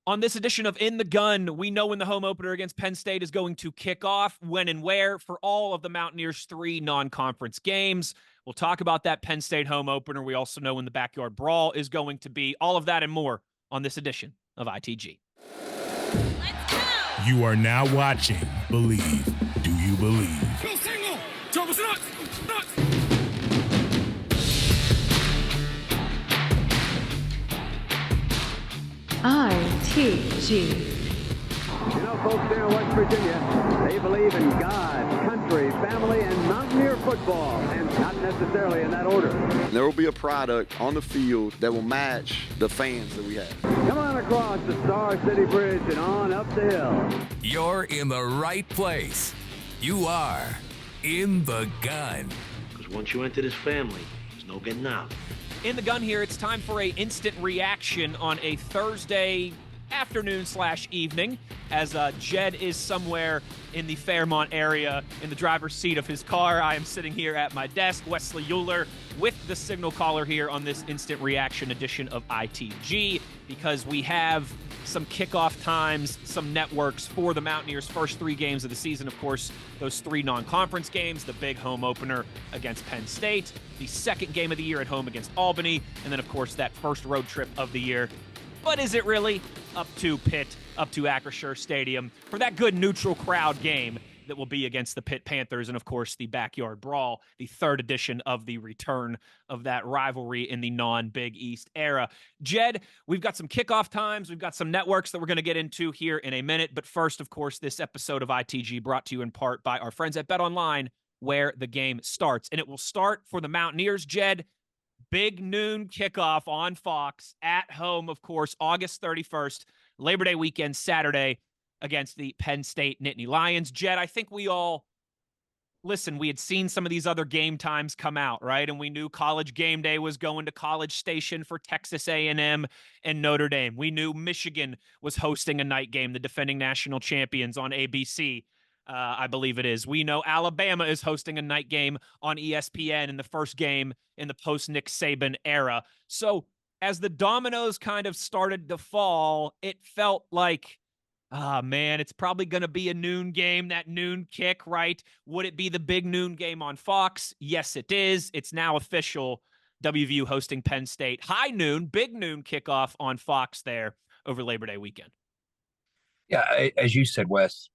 On this edition of In the Gun, we know when the home opener against Penn State is going to kick off, when and where for all of the Mountaineers' 3 non-conference games. We'll talk about that Penn State home opener. We also know when the Backyard Brawl is going to be. All of that and more on this edition of ITG. Let's go! You are now watching Believe. Do you believe? Go single! Thomas nuts! ITG. You know, folks there in West Virginia, they believe in God, country, family, and Mountaineer football, and not necessarily in that order. There will be a product on the field that will match the fans that we have. Come on across the Star City Bridge and on up the hill. You're in the right place. You are In the Gun. Because once you enter this family, there's no getting out. In the Gun here, it's time for a instant reaction on a Thursday afternoon/evening as Jed is somewhere in the Fairmont area in the driver's seat of his car. I am sitting here at my desk, Wesley Euler, with the signal caller here on this instant reaction edition of ITG, because we have some kickoff times, some networks for the Mountaineers' first 3 games of the season. Of course, those 3 non-conference games, the big home opener against Penn State, the second game of the year at home against Albany, and then, of course, that first road trip of the year. But is it really up to Pitt, up to Acrisure Stadium for that good neutral crowd game that will be against the Pitt Panthers and, of course, the Backyard Brawl, the 3rd edition of the return of that rivalry in the non-Big East era. Jed, we've got some kickoff times. We've got some networks that we're going to get into here in a minute. But first, of course, this episode of ITG brought to you in part by our friends at BetOnline, where the game starts. And it will start for the Mountaineers, Jed. Big noon kickoff on Fox at home, of course, August 31st, Labor Day weekend, Saturday, against the Penn State Nittany Lions. Jed, I think we all, listen, we had seen some of these other game times come out, right? And we knew College Game Day was going to College Station for Texas A&M and Notre Dame. We knew Michigan was hosting a night game, the defending national champions, on ABC. I believe it is. We know Alabama is hosting a night game on ESPN in the first game in the post-Nick Saban era. So as the dominoes kind of started to fall, it felt like, man, it's probably going to be a noon game, that noon kick, right? Would it be the big noon game on Fox? Yes, it is. It's now official. WVU hosting Penn State. High noon, big noon kickoff on Fox there over Labor Day weekend. Yeah, as you said, Wes,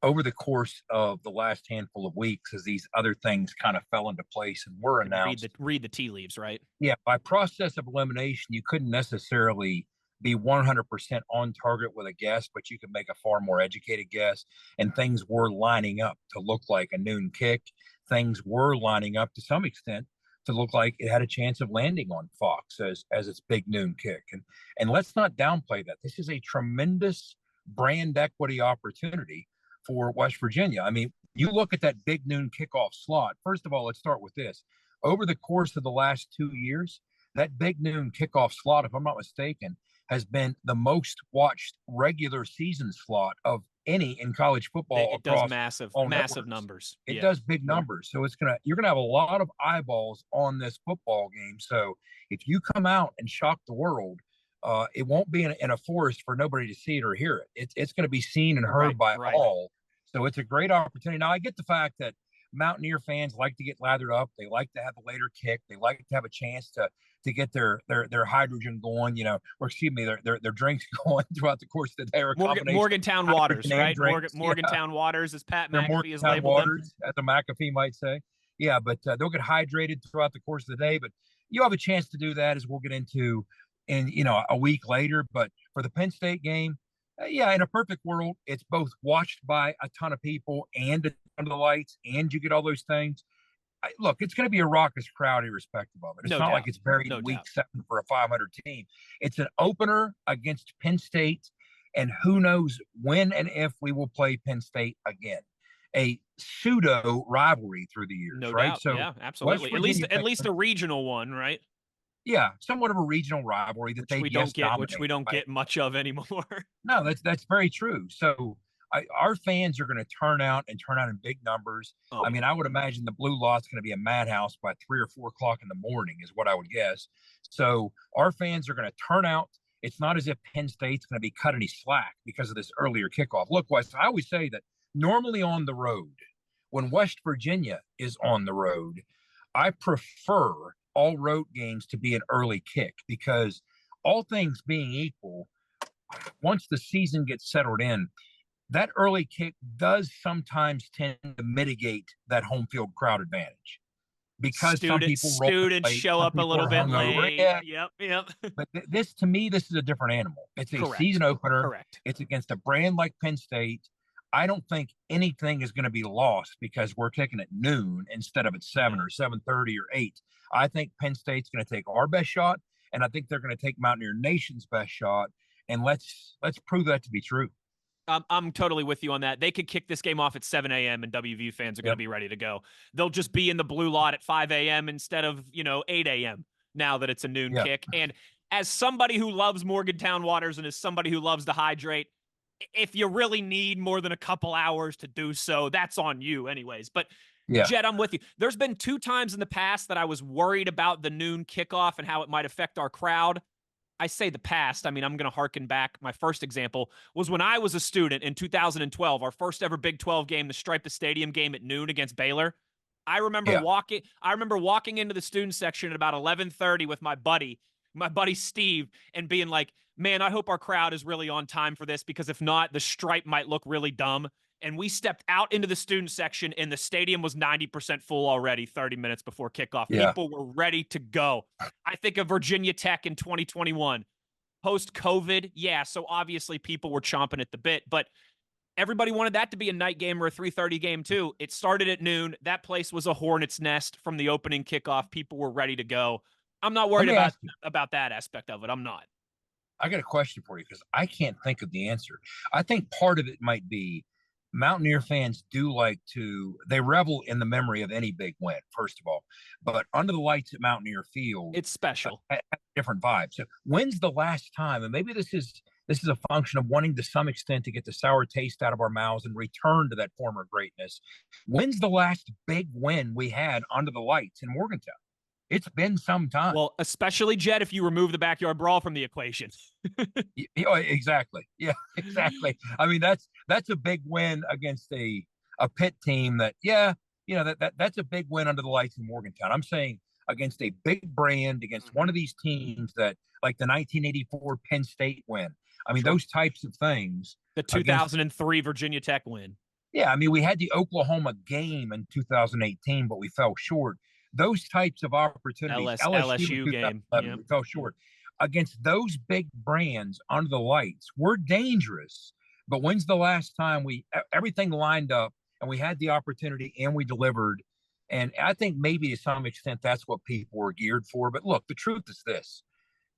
over the course of the last handful of weeks, as these other things kind of fell into place and were announced. Read the tea leaves, right? Yeah, by process of elimination, you couldn't necessarily be 100% on target with a guess, but you could make a far more educated guess. And things were lining up to look like a noon kick. Things were lining up to some extent to look like it had a chance of landing on Fox as its big noon kick. And let's not downplay that. This is a tremendous brand equity opportunity for West Virginia. I mean, you look at that big noon kickoff slot. First of all, let's start with this. Over the course of the last 2 years, that big noon kickoff slot, if I'm not mistaken, has been the most watched regular season slot of any in college football. It does massive numbers. It does big numbers. So you're gonna have a lot of eyeballs on this football game. So if you come out and shock the world, it won't be in a forest for nobody to see it or hear it. It's going to be seen and heard by all. So it's a great opportunity. Now, I get the fact that Mountaineer fans like to get lathered up. They like to have a later kick. They like to have a chance to get their hydrogen going, or excuse me, their drinks going throughout the course of the day. Morgantown Waters, right? Morgantown Waters, as Pat McAfee has labeled Waters, them. As a McAfee might say. Yeah, but they'll get hydrated throughout the course of the day. But you have a chance to do that, as we'll get into a week later. But for the Penn State game, in a perfect world, it's both watched by a ton of people and under the lights, and you get all those things. Look, it's going to be a raucous crowd irrespective of it. It's not like it's buried in week 7 for a 500 team. It's an opener against Penn State, and who knows when and if we will play Penn State again. A pseudo rivalry through the years, right? Doubt. So yeah, absolutely. At least a regional one, right? Yeah, somewhat of a regional rivalry that which we don't get much of anymore. No, that's very true. So our fans are going to turn out in big numbers. I mean, I would imagine the Blue Lot's going to be a madhouse by 3 or 4 o'clock in the morning, is what I would guess. So our fans are going to turn out it's not as if Penn State's going to be cut any slack because of this earlier kickoff. Look, Wes, I always say that normally on the road, when West Virginia is on the road, I prefer all road games to be an early kick because all things being equal, once the season gets settled in, that early kick does sometimes tend to mitigate that home field crowd advantage because students show up a little bit late. Yep. But this, to me, this is a different animal. It's a Correct. Season opener. Correct. It's against a brand like Penn State. I don't think anything is going to be lost because we're kicking at noon instead of at 7 or 7:30 or 8. I think Penn State's going to take our best shot, and I think they're going to take Mountaineer Nation's best shot. And let's prove that to be true. I'm totally with you on that. They could kick this game off at 7 a.m. and WVU fans are going to be ready to go. They'll just be in the blue lot at 5 a.m. instead of 8 a.m. now that it's a noon kick. And as somebody who loves Morgantown waters and as somebody who loves to hydrate, if you really need more than a couple hours to do so, that's on you anyways. But Jed, I'm with you. There's been 2 times in the past that I was worried about the noon kickoff and how it might affect our crowd. I say the past. I mean, I'm going to harken back. My first example was when I was a student in 2012, our first ever Big 12 game, the Stripe the Stadium game at noon against Baylor. I remember walking into the student section at about 11:30 with my buddy Steve, and being like, man, I hope our crowd is really on time for this, because if not, the Stripe might look really dumb. And we stepped out into the student section and the stadium was 90% full already 30 minutes before kickoff. People were ready to go. I think of Virginia Tech in 2021, post-COVID. Yeah, so obviously people were chomping at the bit, but everybody wanted that to be a night game or a 3:30 game too. It started at noon. That place was a hornet's nest from the opening kickoff. People were ready to go. I'm not worried about that aspect of it. I'm not. I got a question for you because I can't think of the answer. I think part of it might be Mountaineer fans do like they revel in the memory of any big win, first of all. But under the lights at Mountaineer Field, it's special. Different vibe. So when's the last time, and maybe this is a function of wanting to some extent to get the sour taste out of our mouths and return to that former greatness. When's the last big win we had under the lights in Morgantown? It's been some time. Well, especially, Jed, if you remove the Backyard Brawl from the equation. Exactly. Yeah, exactly. I mean, that's a big win against a Pitt team that, that's a big win under the lights in Morgantown. I'm saying against a big brand, against one of these teams that, like the 1984 Penn State win. I mean, those types of things. The 2003 Virginia Tech win. Yeah, I mean, we had the Oklahoma game in 2018, but we fell short. Those types of opportunities, LSU game, we fell short. Against those big brands under the lights, we're dangerous. But when's the last time everything lined up and we had the opportunity and we delivered? And I think maybe to some extent that's what people were geared for. But look, the truth is this,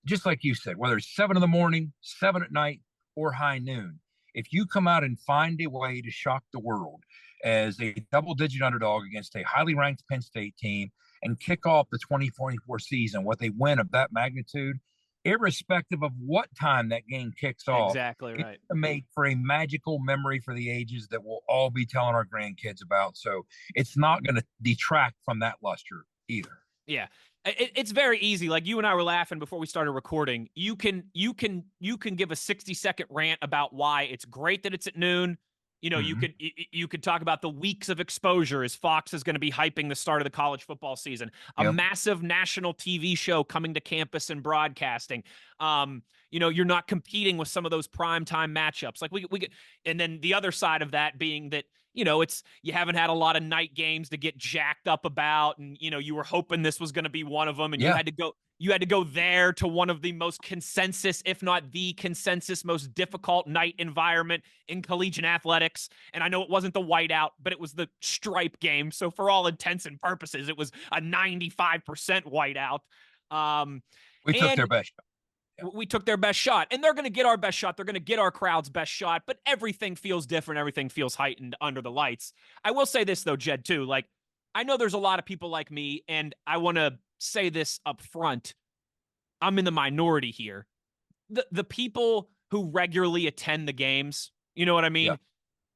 just like you said, whether it's 7 a.m, 7 p.m, or high noon, if you come out and find a way to shock the world as a double-digit underdog against a highly ranked Penn State team and kick off the 2024 season with a win of that magnitude, irrespective of what time that game kicks off. Exactly right. It's to make for a magical memory for the ages that we'll all be telling our grandkids about. So it's not going to detract from that luster either. Yeah. It's very easy. Like you and I were laughing before we started recording. You can give a 60-second rant about why it's great that it's at noon. You could talk about the weeks of exposure as Fox is going to be hyping the start of the college football season, a massive national TV show coming to campus and broadcasting. You're not competing with some of those primetime matchups. Like we get, and then the other side of that being that, you haven't had a lot of night games to get jacked up about. And, you were hoping this was going to be one of them, and you had to go there to one of the most consensus, if not the consensus, most difficult night environment in collegiate athletics. And I know it wasn't the whiteout, but it was the Stripe game. So for all intents and purposes, it was a 95% whiteout. We took their best shot. We took their best shot, and they're going to get our best shot. They're going to get our crowd's best shot, but everything feels different. Everything feels heightened under the lights. I will say this though, Jed, too. Like, I know there's a lot of people like me, and I want to say this up front. I'm in the minority here. The people who regularly attend the games, you know what I mean?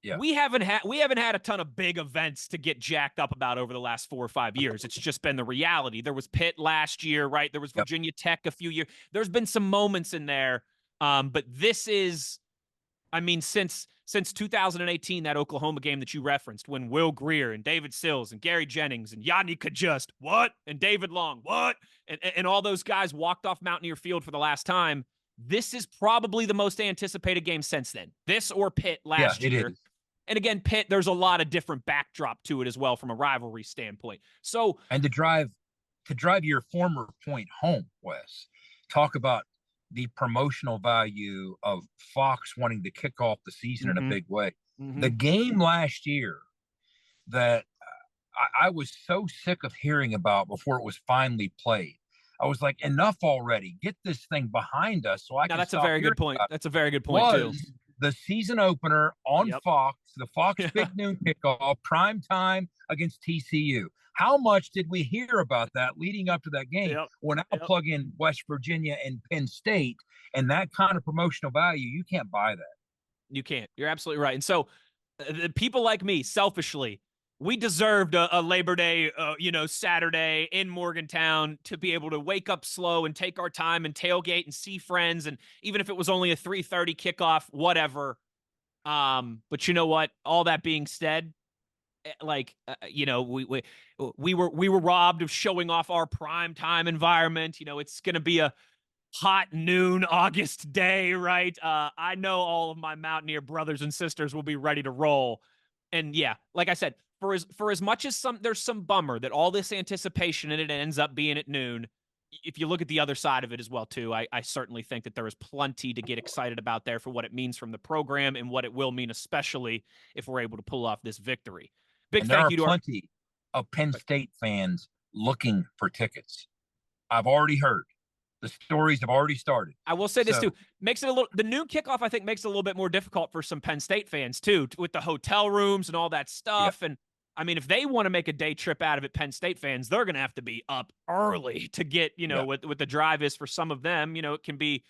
Yeah. We haven't had a ton of big events to get jacked up about over the last 4 or 5 years. It's just been the reality. There was Pitt last year, right? There was Virginia Tech a few years. There's been some moments in there But this is, I mean, since 2018, that Oklahoma game that you referenced, when Will Greer and David Sills and Gary Jennings and Yadni Kajust, what? And David Long, what? And all those guys walked off Mountaineer Field for the last time. This is probably the most anticipated game since then. This or Pitt last year. And again, Pitt, there's a lot of different backdrop to it as well from a rivalry standpoint. So, and to drive your former point home, Wes, talk about the promotional value of Fox wanting to kick off the season in a big way. The game last year that I was so sick of hearing about before it was finally played. I was like, enough already. Get this thing behind us so I can. That's a very good point. That's a very good point too. The season opener on Fox, the Fox Big Noon Kickoff, prime time against TCU. How much did we hear about that leading up to that game? Well, now plug in West Virginia and Penn State, and that kind of promotional value, you can't buy that. You can't. You're absolutely right. And so people like me, selfishly, we deserved a Labor Day, Saturday in Morgantown to be able to wake up slow and take our time and tailgate and see friends. And even if it was only a 3:30 kickoff, whatever. But you know what? All that being said, we were robbed of showing off our prime time environment. It's going to be a hot noon August day, right? I know all of my Mountaineer brothers and sisters will be ready to roll. And yeah, like I said, for as much as there's some bummer that all this anticipation and it ends up being at noon. If you look at the other side of it as well, too, I certainly think that there is plenty to get excited about there for what it means from the program and what it will mean, especially if we're able to pull off this victory. Big thank you to plenty of Penn State fans looking for tickets. I've already heard. The stories have already started. I will say this too. The noon kickoff, I think, makes it a little bit more difficult for some Penn State fans too, with the hotel rooms and all that stuff. And I mean, if they want to make a day trip out of it, Penn State fans, they're going to have to be up early to get, what the drive is for some of them. It can be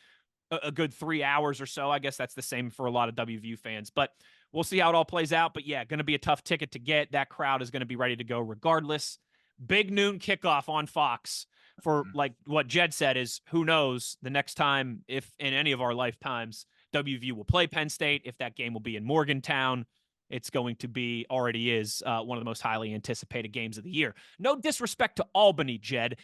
a good 3 hours or so. I guess that's the same for a lot of WVU fans, but we'll see how it all plays out. But yeah, going to be a tough ticket to get. That crowd is going to be ready to go regardless. Big noon kickoff on Fox for, like what Jed said, is who knows the next time, if in any of our lifetimes, WVU will play Penn State, if that game will be in Morgantown. It's going to be, already is, one of the most highly anticipated games of the year. No disrespect to Albany, Jed,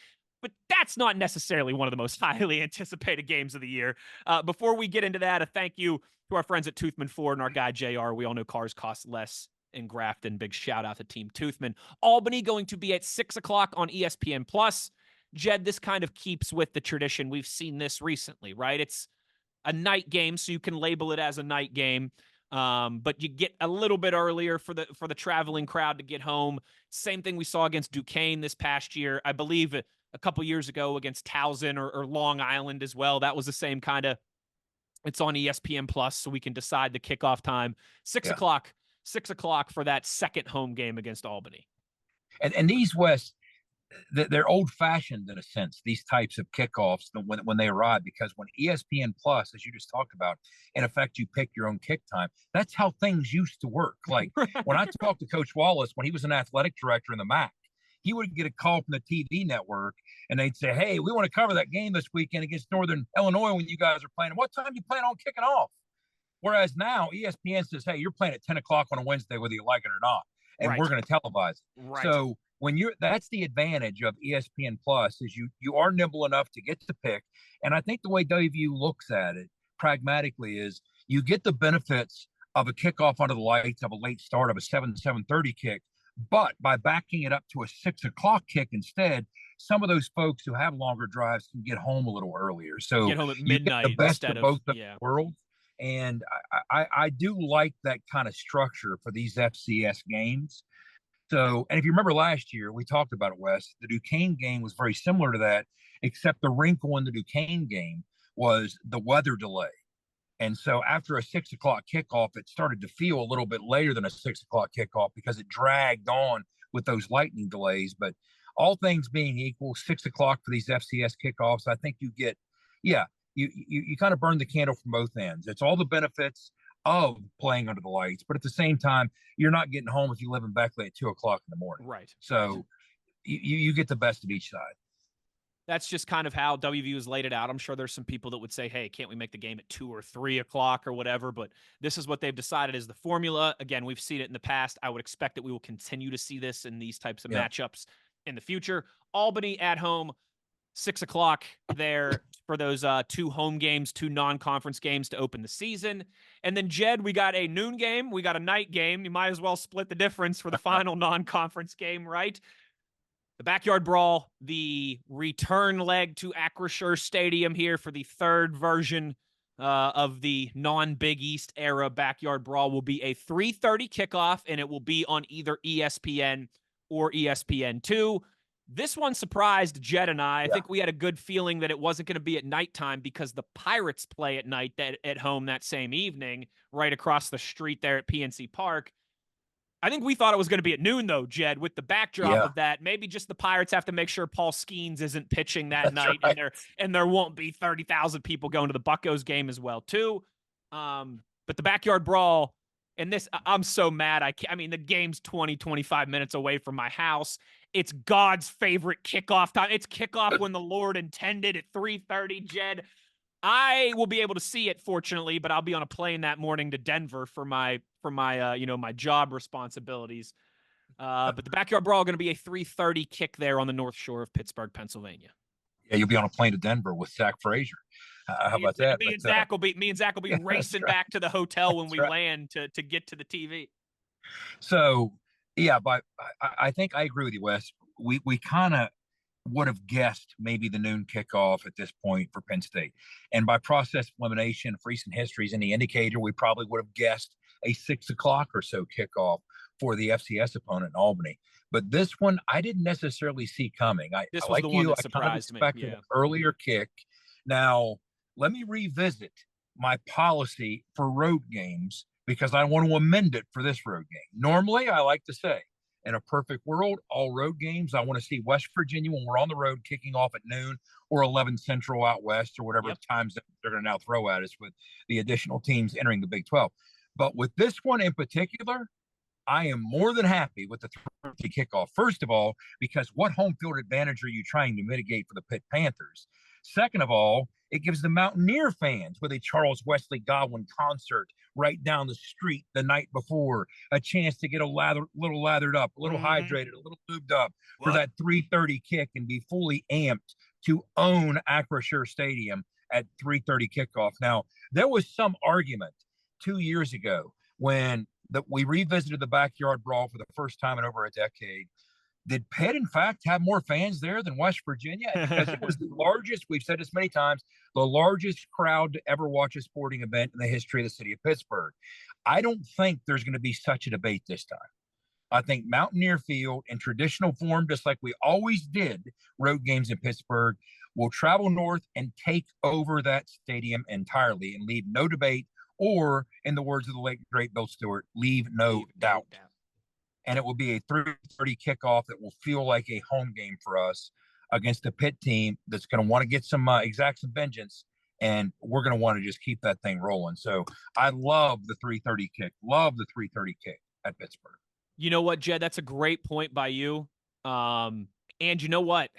but that's not necessarily one of the most highly anticipated games of the year. Before we get into that, a thank you to our friends at Toothman Ford and our guy JR. We all know cars cost less in Grafton. Big shout out to Team Toothman. Albany going to be at 6 o'clock on ESPN+. Jed, this kind of keeps with the tradition. We've seen this recently, right? It's a night game, so you can label it as a night game. But you get a little bit earlier for the traveling crowd to get home. Same thing we saw against Duquesne this past year. I believe a couple years ago against Towson or Long Island as well. That was the same kind of, it's on ESPN+, so we can decide the kickoff time. 6 o'clock for that second home game against Albany. And these, Wes, they're old-fashioned in a sense, these types of kickoffs when they arrive, because when ESPN+, as you just talked about, in effect, you pick your own kick time. That's how things used to work. Like when I talked to Coach Wallace, when he was an athletic director in the MAC, he would get a call from the TV network, and they'd say, hey, we want to cover that game this weekend against Northern Illinois when you guys are playing. What time do you plan on kicking off? Whereas now ESPN says, hey, you're playing at 10 o'clock on a Wednesday, whether you like it or not, and we're going to televise it. Right. So that's the advantage of ESPN Plus, is you are nimble enough to get to pick. And I think the way WVU looks at it pragmatically is you get the benefits of a kickoff under the lights, of a late start, of a 7:30 kick. But by backing it up to a 6 o'clock kick instead, some of those folks who have longer drives can get home a little earlier. So get home at midnight, the best of both worlds. And I do like that kind of structure for these FCS games. So, and if you remember last year, we talked about it, Wes, the Duquesne game was very similar to that, except the wrinkle in the Duquesne game was the weather delay. And so after a 6 o'clock kickoff, it started to feel a little bit later than a 6 o'clock kickoff because it dragged on with those lightning delays. But all things being equal, 6 o'clock for these FCS kickoffs, I think you get, you kind of burn the candle from both ends. It's all the benefits of playing under the lights, but at the same time, you're not getting home if you live in Beckley at 2 o'clock in the morning. Right. So you get the best of each side. That's just kind of how WVU has laid it out. I'm sure there's some people that would say, hey, can't we make the game at 2 or 3 o'clock or whatever? But this is what they've decided is the formula. Again, we've seen it in the past. I would expect that we will continue to see this in these types of matchups in the future. Albany at home, 6 o'clock there for those 2 home games, 2 non-conference games to open the season. And then, Jed, we got a noon game. We got a night game. You might as well split the difference for the final non-conference game, right? The Backyard Brawl, the return leg to Acrisure Stadium here for the 3rd version of the non-Big East era Backyard Brawl will be a 3:30 kickoff, and it will be on either ESPN or ESPN2. This one surprised Jed and I. I think we had a good feeling that it wasn't going to be at nighttime because the Pirates play at night at home that same evening, right across the street there at PNC Park. I think we thought it was going to be at noon, though, Jed, with the backdrop of that. Maybe just the Pirates have to make sure Paul Skeens isn't pitching that night, right. and there won't be 30,000 people going to the Buccos game as well, too. But the Backyard Brawl, and this, I'm so mad. I mean, the game's 20, 25 minutes away from my house. It's God's favorite kickoff time. It's kickoff when the Lord intended at 3:30, Jed. I will be able to see it, fortunately, but I'll be on a plane that morning to Denver for my my job responsibilities. But the Backyard Brawl going to be a 3:30 kick there on the North Shore of Pittsburgh, Pennsylvania. Yeah, you'll be on a plane to Denver with Zach Frazier. How about that? Me and Zach will be racing back to the hotel when we land to get to the TV. So yeah, but I think I agree with you, Wes. We kind of would have guessed maybe the noon kickoff at this point for Penn State. And by process of elimination, for recent histories in the indicator, we probably would have guessed a 6 o'clock or so kickoff for the FCS opponent in Albany. But this one, I didn't necessarily see coming. This was the one that surprised me. An earlier kick. Now, let me revisit my policy for road games because I want to amend it for this road game. Normally, I like to say, in a perfect world, all road games, I want to see West Virginia when we're on the road kicking off at noon or 11 Central out west or whatever times that they're going to now throw at us with the additional teams entering the Big 12. But with this one in particular, I am more than happy with the 3:30 kickoff. First of all, because what home field advantage are you trying to mitigate for the Pitt Panthers? Second of all, it gives the Mountaineer fans with a Charles Wesley Godwin concert right down the street the night before a chance to get little lathered up, a little hydrated, a little lubed up for that 3:30 kick and be fully amped to own Acrisure Stadium at 3:30 kickoff. Now, there was some argument 2 years ago when we revisited the Backyard Brawl for the first time in over a decade. Did Pitt, in fact, have more fans there than West Virginia? Because it was the largest, we've said this many times, the largest crowd to ever watch a sporting event in the history of the city of Pittsburgh. I don't think there's going to be such a debate this time. I think Mountaineer Field in traditional form, just like we always did road games in Pittsburgh, will travel north and take over that stadium entirely and leave no debate, or in the words of the late, great Bill Stewart, leave no doubt. And it will be a 3:30 kickoff that will feel like a home game for us against a Pitt team that's going to want to get some exact some vengeance, and we're going to want to just keep that thing rolling. So I love the 3:30 kick. Love the 3:30 kick at Pittsburgh. You know what, Jed? That's a great point by you. And you know what?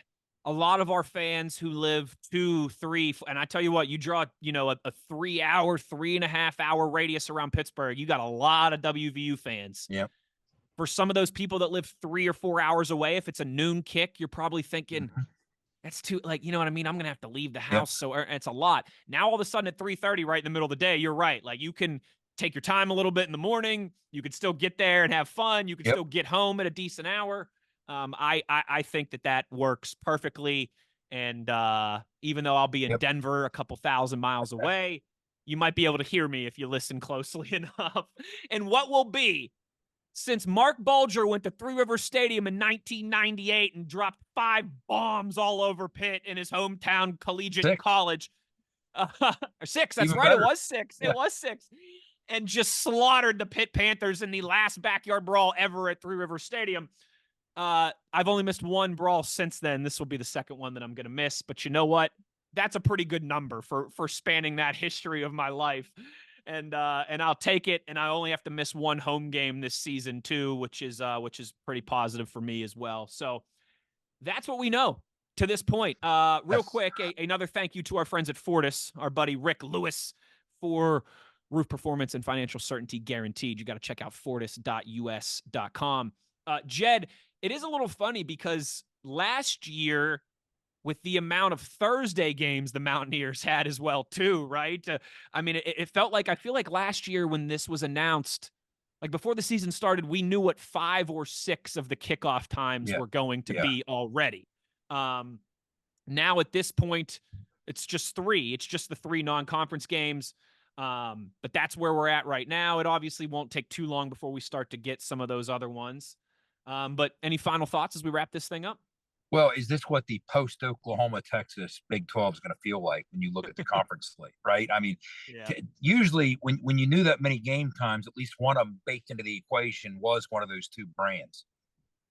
A lot of our fans who live 2, 3, and I tell you what, you draw, a 3-hour, 3.5-hour radius around Pittsburgh. You got a lot of WVU fans. Yep. For some of those people that live 3 or 4 hours away, if it's a noon kick, you're probably thinking, that's too, you know what I mean? I'm going to have to leave the house. So it's a lot. Now, all of a sudden at 3:30, right in the middle of the day, you're right. You can take your time a little bit in the morning. You could still get there and have fun. You can still get home at a decent hour. I think that works perfectly. And even though I'll be in Denver, a couple thousand miles away, you might be able to hear me if you listen closely enough. And what will be, since Mark Bulger went to Three Rivers Stadium in 1998 and dropped 5 bombs all over Pitt in his hometown collegiate college. 6, that's Even right, better. it was 6. It was 6. And just slaughtered the Pitt Panthers in the last Backyard Brawl ever at Three Rivers Stadium. I've only missed 1 brawl since then. This will be the second one that I'm going to miss. But you know what? That's a pretty good number for spanning that history of my life. And I'll take it. And I only have to miss 1 home game this season too, which is pretty positive for me as well. So that's what we know. to this point. Real quick, another thank you to our friends at Fortis, our buddy Rick Lewis, for roof performance and financial certainty guaranteed. You got to check out fortis.us.com. Jed, it is a little funny because last year, with the amount of Thursday games the Mountaineers had as well, too, right? I mean, it felt like, I feel like last year when this was announced, like before the season started, we knew what 5 or 6 of the kickoff times were going to be already. Now at this point, it's just 3. It's just the 3 non-conference games. But that's where we're at right now. It obviously won't take too long before we start to get some of those other ones. But any final thoughts as we wrap this thing up? Well, is this what the post-Oklahoma, Texas Big 12 is going to feel like when you look at the conference slate, right? I mean, usually when you knew that many game times, at least one of them baked into the equation was one of those 2 brands.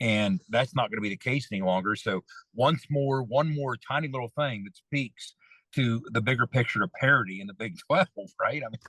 And that's not going to be the case any longer. So one more tiny little thing that speaks to the bigger picture of parity in the Big 12, right? I mean,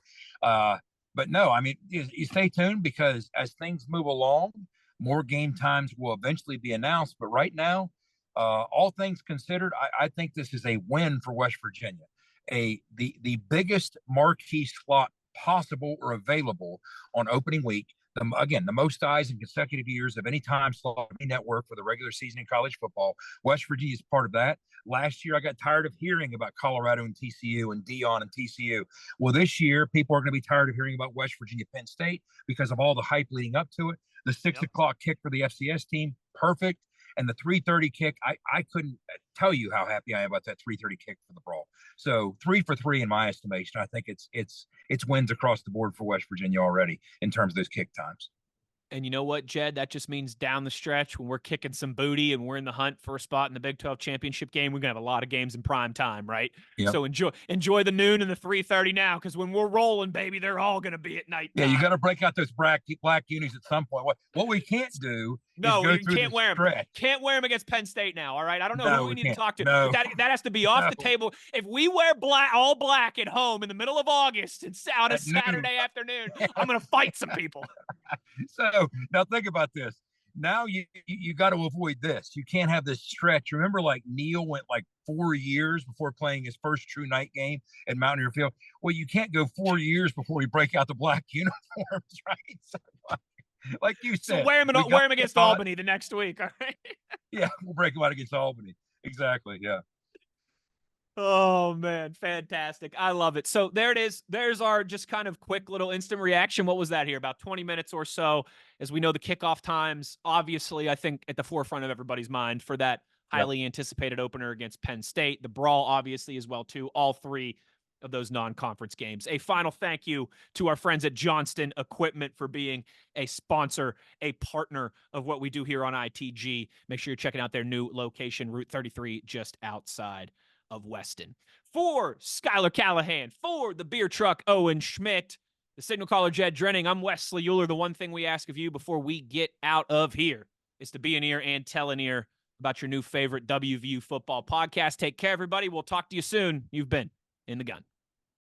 but no, I mean, you stay tuned because as things move along, more game times will eventually be announced. But right now, all things considered, I think this is a win for West Virginia. The biggest marquee slot possible or available on opening week. The most eyes in consecutive years of any time slot network for the regular season in college football. West Virginia is part of that. Last year, I got tired of hearing about Colorado and TCU and Dion and TCU. Well, this year, people are going to be tired of hearing about West Virginia, Penn State because of all the hype leading up to it. The 6 o'clock kick for the FCS team, perfect. And the 3:30 kick, I couldn't tell you how happy I am about that 3:30 kick for the Brawl. So 3 for 3 in my estimation. I think it's wins across the board for West Virginia already in terms of those kick times. And you know what, Jed? That just means down the stretch when we're kicking some booty and we're in the hunt for a spot in the Big 12 championship game, we're going to have a lot of games in prime time, right? Yep. So enjoy the noon and the 3:30 now, because when we're rolling, baby, they're all going to be at night. Yeah, you got to break out those black unis at some point. What we can't do you can't wear them. Can't wear them against Penn State now, all right? I don't know who we need to talk to. No. That has to be off the table. If we wear all black at home in the middle of August and on a Saturday afternoon, I'm going to fight some people. So now think about this. Now you got to avoid this. You can't have this stretch. Remember, like Neil went like 4 years before playing his first true night game at Mountaineer Field. Well, you can't go 4 years before you break out the black uniforms, right? So, like you said, so wear them against Albany the next week. All right. Yeah, we'll break them out against Albany. Exactly. Yeah. Oh, man. Fantastic. I love it. So there it is. There's our just kind of quick little instant reaction. What was that here? About 20 minutes or so. As we know, the kickoff times, obviously, I think at the forefront of everybody's mind for that highly anticipated opener against Penn State. The Brawl, obviously, as well, too. All 3 of those non-conference games. A final thank you to our friends at Johnston Equipment for being a sponsor, a partner of what we do here on ITG. Make sure you're checking out their new location, Route 33, just outside of Weston. For Skylar Callahan, for the beer truck Owen Schmidt, the signal caller Jed Drenning, I'm Wesley Euler. The one thing we ask of you before we get out of here is to be an ear and tell an ear about your new favorite WVU football podcast. Take care, everybody. We'll talk to you soon. You've been In the Gun.